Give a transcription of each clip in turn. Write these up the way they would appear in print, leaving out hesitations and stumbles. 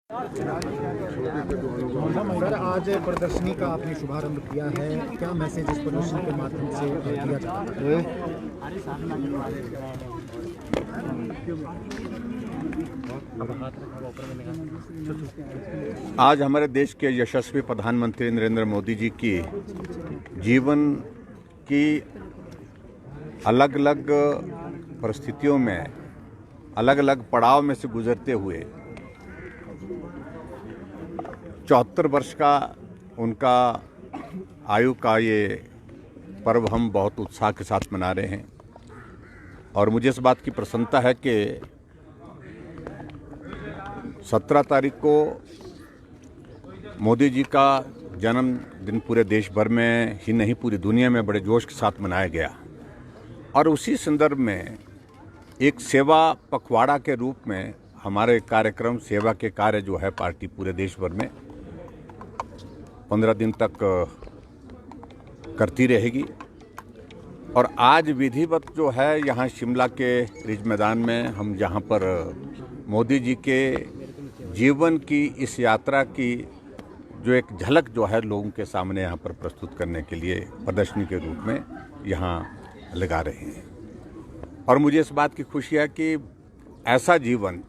Sir, आज प्रदर्शनी का आपने शुभारंभ किया है, क्या मैसेज इस प्रदर्शनी के माध्यम से दिया जाता है? आज हमारे देश के यशस्वी प्रधानमंत्री नरेंद्र मोदी जी की जीवन की अलग अलग परिस्थितियों में, अलग अलग पड़ाव में से गुजरते हुए 74 वर्ष का उनका आयु का ये पर्व हम बहुत उत्साह के साथ मना रहे हैं। और मुझे इस बात की प्रसन्नता है कि 17 तारीख को मोदी जी का जन्मदिन पूरे देश भर में ही नहीं, पूरी दुनिया में बड़े जोश के साथ मनाया गया। और उसी संदर्भ में एक सेवा पखवाड़ा के रूप में हमारे कार्यक्रम, सेवा के कार्य जो है पार्टी पूरे देश भर में 15 दिन तक करती रहेगी। और आज विधिवत जो है यहाँ शिमला के रिज मैदान में हम जहाँ पर मोदी जी के जीवन की इस यात्रा की जो एक झलक जो है लोगों के सामने यहाँ पर प्रस्तुत करने के लिए प्रदर्शनी के रूप में यहाँ लगा रहे हैं। और मुझे इस बात की खुशी है कि ऐसा जीवन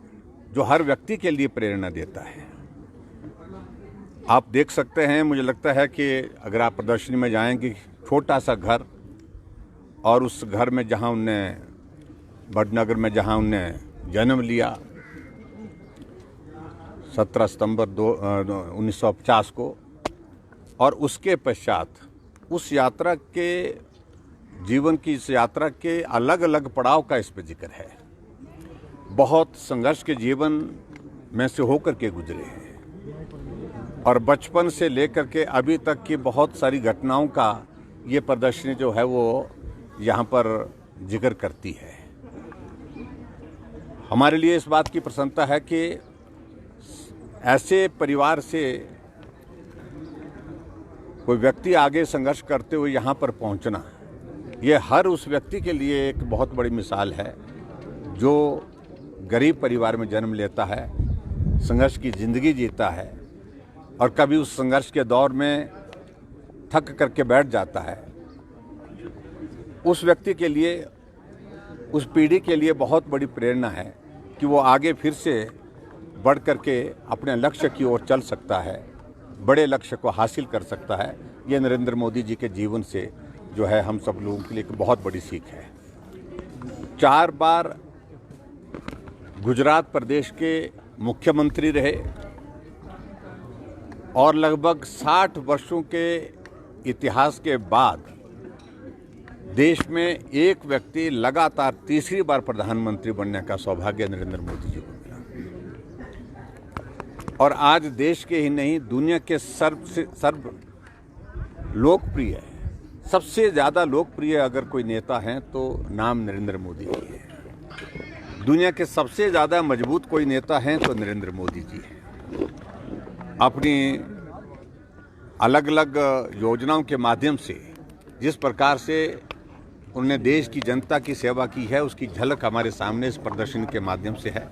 जो हर व्यक्ति के लिए प्रेरणा देता है। आप देख सकते हैं, मुझे लगता है कि अगर आप प्रदर्शनी में जाएंगे, छोटा सा घर, और उस घर में जहां उनने वडनगर में जहां उनने जन्म लिया 17 सितंबर 1950 को, और उसके पश्चात उस यात्रा के जीवन की, इस यात्रा के अलग अलग पड़ाव का इस पर जिक्र है। बहुत संघर्ष के जीवन में से होकर के गुजरे हैं और बचपन से लेकर के अभी तक की बहुत सारी घटनाओं का ये प्रदर्शनी जो है वो यहाँ पर जिक्र करती है। हमारे लिए इस बात की प्रसन्नता है कि ऐसे परिवार से कोई व्यक्ति आगे संघर्ष करते हुए यहाँ पर पहुँचना, ये हर उस व्यक्ति के लिए एक बहुत बड़ी मिसाल है जो गरीब परिवार में जन्म लेता है, संघर्ष की ज़िंदगी जीता है और कभी उस संघर्ष के दौर में थक करके बैठ जाता है। उस व्यक्ति के लिए, उस पीढ़ी के लिए बहुत बड़ी प्रेरणा है कि वो आगे फिर से बढ़ करके अपने लक्ष्य की ओर चल सकता है, बड़े लक्ष्य को हासिल कर सकता है। ये नरेंद्र मोदी जी के जीवन से जो है हम सब लोगों के लिए एक बहुत बड़ी सीख है। 4 बार गुजरात प्रदेश के मुख्यमंत्री रहे और लगभग 60 वर्षों के इतिहास के बाद देश में एक व्यक्ति लगातार तीसरी बार प्रधानमंत्री बनने का सौभाग्य नरेंद्र मोदी जी को मिला। और आज देश के ही नहीं, दुनिया के सर्व लोकप्रिय, सबसे ज़्यादा लोकप्रिय अगर कोई नेता हैं तो नाम नरेंद्र मोदी जी है। दुनिया के सबसे ज़्यादा मजबूत कोई नेता हैं तो नरेंद्र मोदी जी हैं। अपनी अलग अलग योजनाओं के माध्यम से जिस प्रकार से उन्होंने देश की जनता की सेवा की है, उसकी झलक हमारे सामने इस प्रदर्शन के माध्यम से है।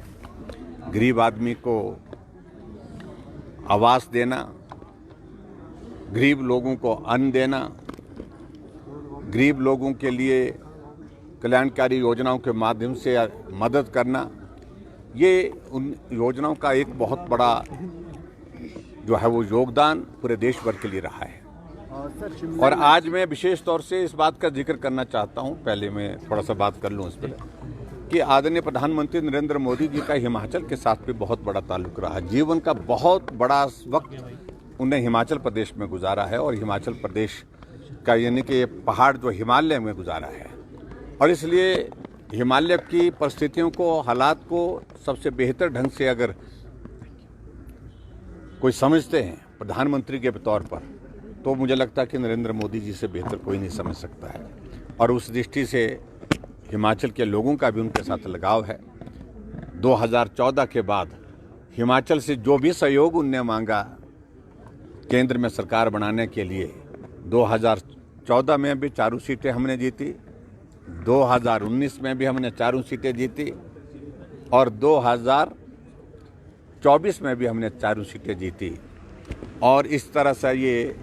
गरीब आदमी को आवास देना, गरीब लोगों को अन्न देना, गरीब लोगों के लिए कल्याणकारी योजनाओं के माध्यम से मदद करना, ये उन योजनाओं का एक बहुत बड़ा जो है वो योगदान पूरे देश भर के लिए रहा है। और आज मैं विशेष तौर से इस बात का जिक्र करना चाहता हूं, पहले मैं थोड़ा सा बात कर लूं इस पर, कि आदरणीय प्रधानमंत्री नरेंद्र मोदी जी का हिमाचल के साथ भी बहुत बड़ा ताल्लुक रहा। जीवन का बहुत बड़ा वक्त उन्हें हिमाचल प्रदेश में गुजारा है और हिमाचल प्रदेश का यानी कि पहाड़ जो हिमालय में गुजारा है। और इसलिए हिमालय की परिस्थितियों को, हालात को सबसे बेहतर ढंग से अगर कोई समझते हैं प्रधानमंत्री के तौर पर, तो मुझे लगता है कि नरेंद्र मोदी जी से बेहतर कोई नहीं समझ सकता है। और उस दृष्टि से हिमाचल के लोगों का भी उनके साथ लगाव है। 2014 के बाद हिमाचल से जो भी सहयोग उनने मांगा केंद्र में सरकार बनाने के लिए, 2014 में भी 4 सीटें हमने जीती, 2019 में भी हमने 4 सीटें जीती और 24 में भी हमने 4 सीटें जीती। और इस तरह से ये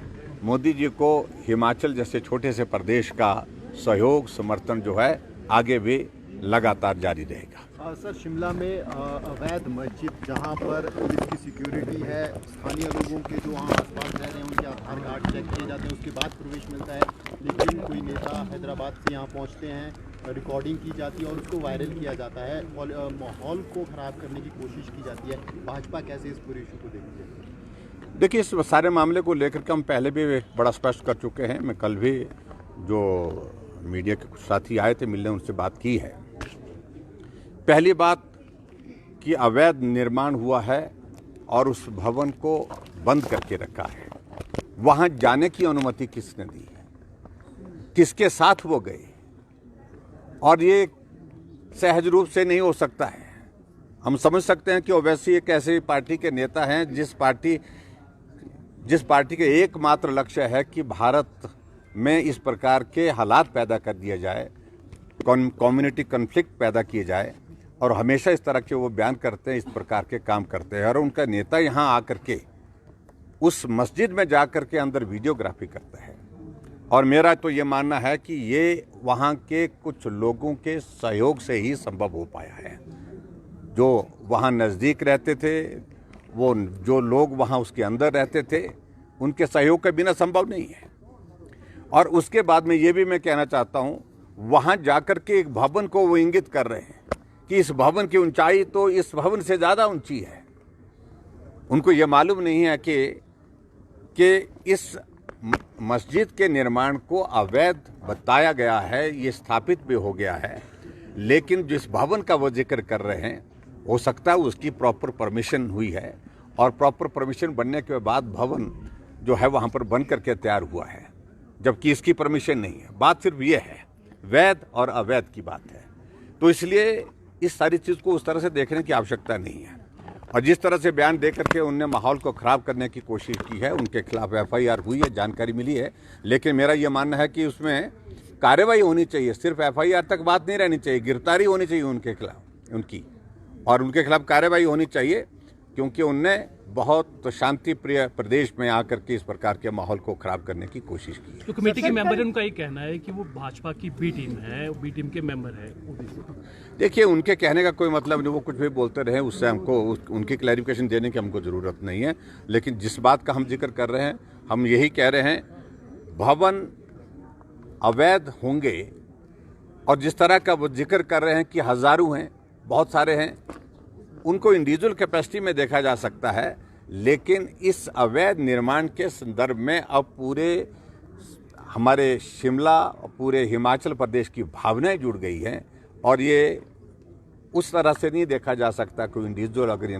मोदी जी को हिमाचल जैसे छोटे से प्रदेश का सहयोग समर्थन जो है आगे भी लगातार जारी रहेगा। सर, शिमला में अवैध मस्जिद जहां पर पुलिस की सिक्योरिटी है, स्थानीय लोगों के जो वहां आसपास रह रहे हैं उनके आधार कार्ड चेक किए जाते हैं, उसके बाद प्रवेश मिलता है, लेकिन कोई नेता हैदराबाद से यहां पहुंचते हैं, रिकॉर्डिंग की जाती है और उसको वायरल किया जाता है और माहौल को ख़राब करने की कोशिश की जाती है। भाजपा कैसे इस पूरे इशू को देखती है? देखिए, इस सारे मामले को लेकर के हम पहले भी बड़ा स्पष्ट कर चुके हैं। मैं कल भी जो मीडिया के कुछ साथी आए थे मिलने, उनसे बात की है। पहली बात कि अवैध निर्माण हुआ है और उस भवन को बंद करके रखा है। वहां जाने की अनुमति किसने दी है, किसके साथ वो गए, और ये सहज रूप से नहीं हो सकता है। हम समझ सकते हैं कि ओवैसी एक ऐसी पार्टी के नेता हैं जिस पार्टी के एकमात्र लक्ष्य है कि भारत में इस प्रकार के हालात पैदा कर दिया जाए, कम्युनिटी कन्फ्लिक्ट पैदा किए जाए, और हमेशा इस तरह के वो बयान करते हैं, इस प्रकार के काम करते हैं। और उनका नेता यहाँ आकर के उस मस्जिद में जाकर के अंदर वीडियोग्राफी करता है। और मेरा तो ये मानना है कि ये वहाँ के कुछ लोगों के सहयोग से ही संभव हो पाया है। जो वहाँ नज़दीक रहते थे, वो जो लोग वहाँ उसके अंदर रहते थे, उनके सहयोग के बिना संभव नहीं है। और उसके बाद में ये भी मैं कहना चाहता हूँ, वहाँ जाकर के एक भवन को वो इंगित कर रहे हैं कि इस भवन की ऊंचाई तो इस भवन से ज़्यादा ऊंची है। उनको ये मालूम नहीं है कि इस मस्जिद के निर्माण को अवैध बताया गया है, ये स्थापित भी हो गया है, लेकिन जिस भवन का वो जिक्र कर रहे हैं, हो सकता है उसकी प्रॉपर परमिशन हुई है और प्रॉपर परमिशन बनने के बाद भवन जो है वहाँ पर बन करके तैयार हुआ है, जबकि इसकी परमिशन नहीं है। बात सिर्फ ये है, वैध और अवैध की बात है। तो इसलिए इस सारी चीज़ को उस तरह से देखने की आवश्यकता नहीं है। और जिस तरह से बयान दे करके उनने माहौल को ख़राब करने की कोशिश की है, उनके खिलाफ FIR हुई है, जानकारी मिली है, लेकिन मेरा ये मानना है कि उसमें कार्रवाई होनी चाहिए। सिर्फ FIR तक बात नहीं रहनी चाहिए, गिरफ्तारी होनी चाहिए उनके खिलाफ, उनके खिलाफ कार्रवाई होनी चाहिए, क्योंकि उनने बहुत शांति प्रिय प्रदेश में आकर के इस प्रकार के माहौल को खराब करने की कोशिश की है। तो कमेटी के मेंबर है, उनका ये कहना है कि वो भाजपा की बी टीम है, बी टीम के मेंबर है। देखिए, उनके कहने का कोई मतलब नहीं, वो कुछ भी बोलते रहे, उससे हमको उनकी क्लैरिफिकेशन देने की हमको ज़रूरत नहीं है। लेकिन जिस बात का हम जिक्र कर रहे हैं, हम यही कह रहे हैं, भवन अवैध होंगे, और जिस तरह का वो जिक्र कर रहे हैं कि हज़ारों हैं, बहुत सारे हैं, उनको इंडिविजुअल कैपेसिटी में देखा जा सकता है, लेकिन इस अवैध निर्माण के संदर्भ में अब पूरे हमारे शिमला, पूरे हिमाचल प्रदेश की भावनाएं जुड़ गई हैं। और ये उस तरह से नहीं देखा जा सकता, कोई इंडिविजुअल अगर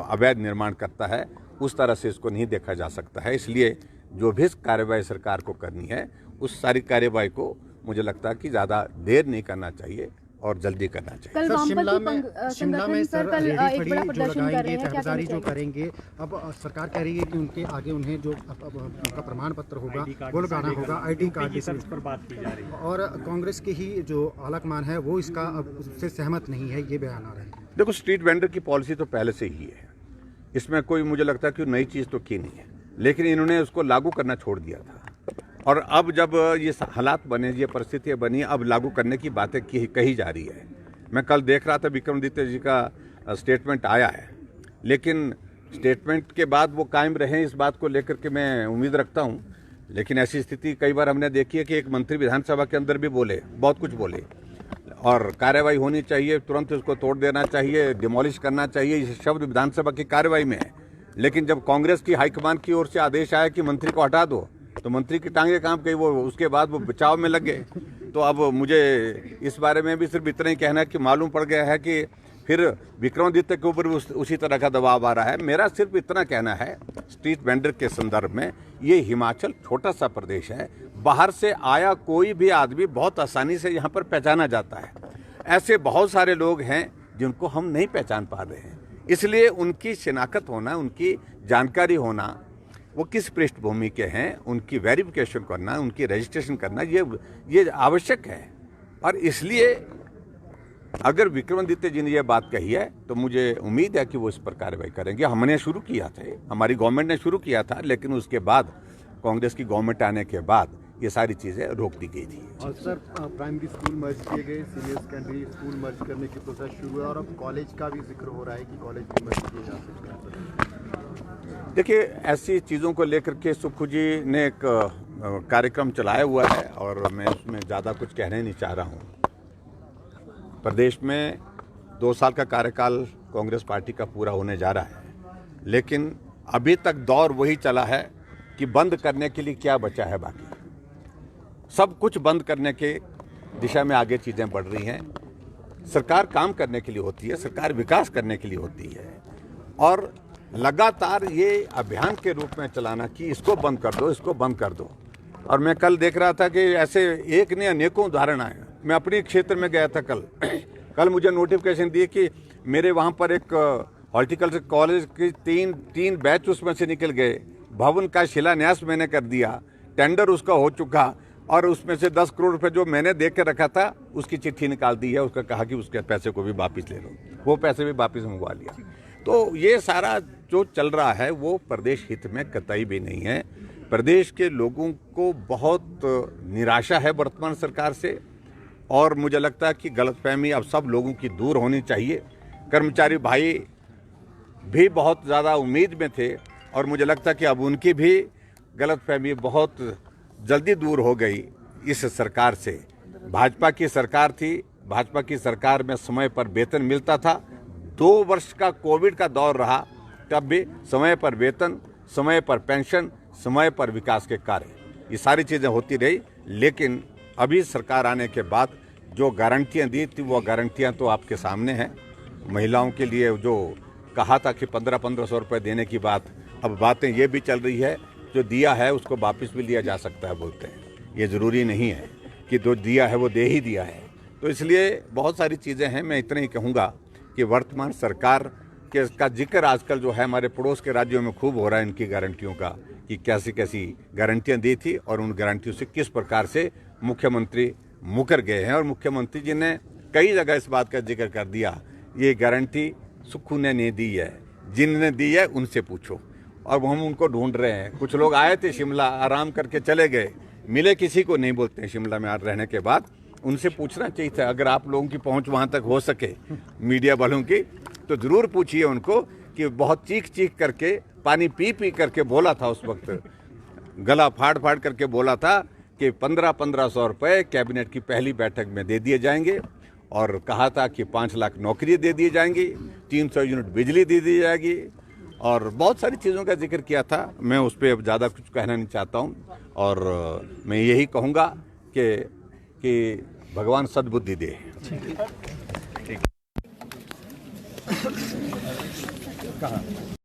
अवैध निर्माण करता है उस तरह से इसको नहीं देखा जा सकता है। इसलिए जो भी कार्रवाई सरकार को करनी है, उस सारी कार्रवाई को मुझे लगता है कि ज़्यादा देर नहीं करना चाहिए और जल्दी करना चाहिए। सर, शिमला में सर रेडी फड़ी जो लगाएंगे, तहबदारी जो करेंगे, अब सरकार कह रही है कि उनके आगे उन्हें जो उनका प्रमाण पत्र होगा वो लगाना होगा, ID कार्ड पर बात की जा रही है, और कांग्रेस के ही जो आलाकमान है वो इसका अब उससे सहमत नहीं है, ये बयान आ रहा है। देखो, स्ट्रीट वेंडर की पॉलिसी तो पहले से ही है, इसमें कोई मुझे लगता है कि नई चीज़ तो की नहीं है, लेकिन इन्होंने उसको लागू करना छोड़ दिया था। और अब जब ये हालात बने, ये परिस्थितियाँ बनी, अब लागू करने की बातें कही जा रही है। मैं कल देख रहा था, विक्रमादित्य जी का स्टेटमेंट आया है, लेकिन स्टेटमेंट के बाद वो कायम रहे, इस बात को लेकर के मैं उम्मीद रखता हूँ। लेकिन ऐसी स्थिति कई बार हमने देखी है कि एक मंत्री विधानसभा के अंदर भी बोले, बहुत कुछ बोले, और कार्रवाई होनी चाहिए, तुरंत उसको तोड़ देना चाहिए, डिमोलिश करना चाहिए, ये शब्द विधानसभा की कार्रवाई में है। लेकिन जब कांग्रेस की हाईकमान की ओर से आदेश आया कि मंत्री को हटा दो, तो मंत्री की टांगे काम गई, वो उसके बाद वो बचाव में लग गए। तो अब मुझे इस बारे में भी सिर्फ इतना ही कहना है कि मालूम पड़ गया है कि फिर विक्रमादित्य के ऊपर उसी तरह का दबाव आ रहा है। मेरा सिर्फ इतना कहना है, स्ट्रीट वेंडर के संदर्भ में, ये हिमाचल छोटा सा प्रदेश है, बाहर से आया कोई भी आदमी बहुत आसानी से यहाँ पर पहचाना जाता है। ऐसे बहुत सारे लोग हैं जिनको हम नहीं पहचान पा रहे हैं, इसलिए उनकी शिनाख्त होना, उनकी जानकारी होना, वो किस पृष्ठभूमि के हैं, उनकी वेरिफिकेशन करना, उनकी रजिस्ट्रेशन करना, ये आवश्यक है। और इसलिए अगर विक्रमादित्य जी ने यह बात कही है तो मुझे उम्मीद है कि वो इस पर कार्रवाई करेंगे। हमने शुरू किया था, हमारी गवर्नमेंट ने शुरू किया था, लेकिन उसके बाद कांग्रेस की गवर्नमेंट आने के बाद ये सारी चीज़ें रोक दी गई थी। और सर, प्राइमरी स्कूल मर्ज किए गए, सीनियर सेकेंडरी स्कूल मर्ज करने की प्रोसेस शुरू है और अब कॉलेज का भी जिक्र हो रहा है कि कॉलेज भी मर्ज किए जा सकते हैं। देखिए, ऐसी चीज़ों को लेकर के सुक्खू जी ने एक कार्यक्रम चलाया हुआ है और मैं उसमें ज़्यादा कुछ कहने नहीं चाह रहा हूँ। प्रदेश में 2 साल का कार्यकाल कांग्रेस पार्टी का पूरा होने जा रहा है, लेकिन अभी तक दौर वही चला है कि बंद करने के लिए क्या बचा है। बाकी सब कुछ बंद करने के दिशा में आगे चीज़ें बढ़ रही हैं। सरकार काम करने के लिए होती है, सरकार विकास करने के लिए होती है, और लगातार ये अभियान के रूप में चलाना कि इसको बंद कर दो, इसको बंद कर दो। और मैं कल देख रहा था कि ऐसे एक ने अनेकों उदाहरण आए। मैं अपने क्षेत्र में गया था कल मुझे नोटिफिकेशन दिए कि मेरे वहाँ पर एक हॉर्टिकल्चर कॉलेज की तीन बैच उसमें से निकल गए। भवन का शिलान्यास मैंने कर दिया, टेंडर उसका हो चुका, और उसमें से 10 करोड़ रुपए जो मैंने देख के रखा था उसकी चिट्ठी निकाल दी है। उसका कहा कि उसके पैसे को भी वापस ले लो, वो पैसे भी वापस मंगवा लिया। तो ये सारा जो चल रहा है वो प्रदेश हित में कतई भी नहीं है। प्रदेश के लोगों को बहुत निराशा है वर्तमान सरकार से, और मुझे लगता है कि गलतफहमी अब सब लोगों की दूर होनी चाहिए। कर्मचारी भाई भी बहुत ज़्यादा उम्मीद में थे और मुझे लगता है कि अब उनकी भी गलतफहमी बहुत जल्दी दूर हो गई इस सरकार से। भाजपा की सरकार थी, भाजपा की सरकार में समय पर वेतन मिलता था। 2 वर्ष का कोविड का दौर रहा, तब भी समय पर वेतन, समय पर पेंशन, समय पर विकास के कार्य, ये सारी चीज़ें होती रही। लेकिन अभी सरकार आने के बाद जो गारंटियां दी थी वो गारंटियां तो आपके सामने हैं। महिलाओं के लिए जो कहा था कि 1500 रुपये देने की बात, अब बातें ये भी चल रही है जो दिया है उसको वापस भी लिया जा सकता है, बोलते हैं। ये ज़रूरी नहीं है कि जो दिया है वो दे ही दिया है। तो इसलिए बहुत सारी चीज़ें हैं। मैं इतना ही कहूँगा कि वर्तमान सरकार के का जिक्र आजकल जो है हमारे पड़ोस के राज्यों में खूब हो रहा है, इनकी गारंटियों का, कि कैसी कैसी गारंटियाँ दी थी और उन गारंटियों से किस प्रकार से मुख्यमंत्री मुकर गए हैं। और मुख्यमंत्री जी ने कई जगह इस बात का जिक्र कर दिया, ये गारंटी सुक्खू ने नहीं दी है, जिनने दी है उनसे पूछो। और हम उनको ढूंढ रहे हैं। कुछ लोग आए थे शिमला, आराम करके चले गए, मिले किसी को नहीं, बोलते हैं शिमला में रहने के बाद। उनसे पूछना चाहिए था, अगर आप लोगों की पहुंच वहां तक हो सके मीडिया वालों की, तो जरूर पूछिए उनको कि बहुत चीख चीख करके, पानी पी पी करके बोला था, उस वक्त गला फाड़ फाड़ करके बोला था कि 1500 रुपये कैबिनेट की पहली बैठक में दे दिए जाएंगे, और कहा था कि 5 लाख नौकरी दे दी जाएंगी, 300 यूनिट बिजली दे दी जाएगी, और बहुत सारी चीज़ों का जिक्र किया था। मैं उस पर अब ज़्यादा कुछ कहना नहीं चाहता हूँ, और मैं यही कहूँगा कि भगवान सद्बुद्धि दे। ठीक।